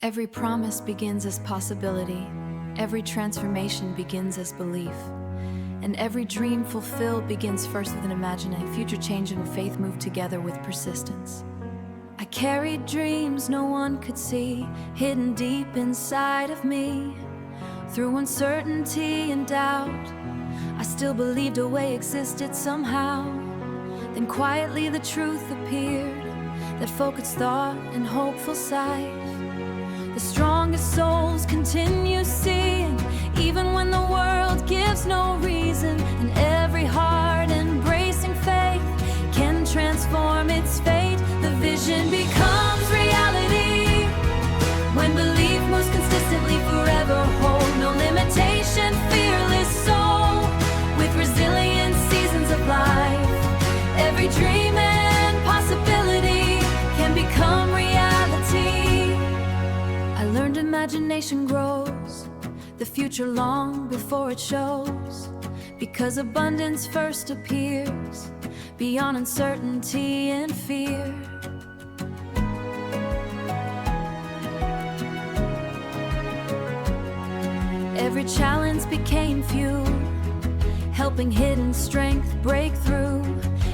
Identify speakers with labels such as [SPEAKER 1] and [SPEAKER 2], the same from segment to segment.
[SPEAKER 1] Every promise begins as possibility, every transformation begins as belief, and every dream fulfilled begins first with an imagination. Future change and faith move together with persistence. I carried dreams no one could see, hidden deep inside of me. Through uncertainty and doubt, I still believed a way existed somehow. Then quietly the truth appeared, that focused thought and hopeful sight. The strongest souls continue seeing, even when the world gives no reason. And every heart embracing faith can transform its fate. The vision becomes reality when belief moves consistently, forever whole. No limitation, fearless soul with resilient seasons of life. Every dream and possibility can become reality. I learned imagination grows the future long before it shows, because abundance first appears beyond uncertainty and fear. Every challenge became fuel, helping hidden strength break through.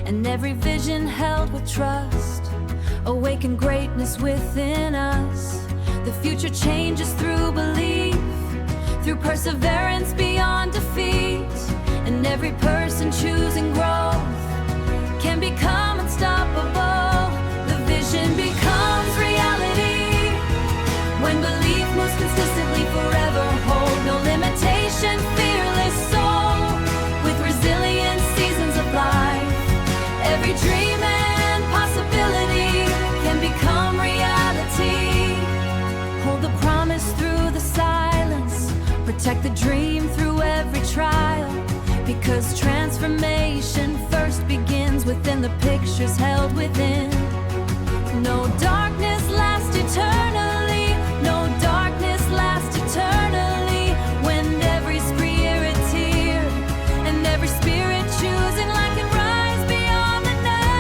[SPEAKER 1] And every vision held with trust awakened greatness within us. The future changes through belief, through perseverance beyond defeat. And every person choosing growth can become unstoppable. The vision becomes reality when belief moves consistently, forever whole. No limitation, fearless soul with resilient seasons of life. Every dream and possibility can become reality. Hold the promise through the silence, protect the dream through every trial, because transformation first begins within the pictures held within. No darkness lasts eternally, no darkness lasts eternally, when every spirit here and every spirit choosing light can rise beyond the night.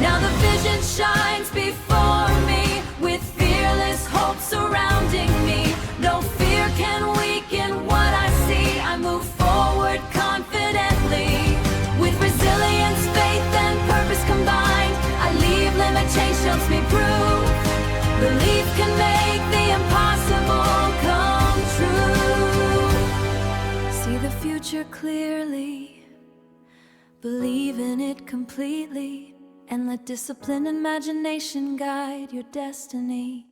[SPEAKER 1] Now the vision shines before me, with fearless hope surrounding me. No fear can weaken what I see. I move forward confidently, with resilience, faith, and purpose combined. I leave limitations me prove belief can make the impossible come true. See the future clearly, believe in it completely, and let disciplined imagination guide your destiny.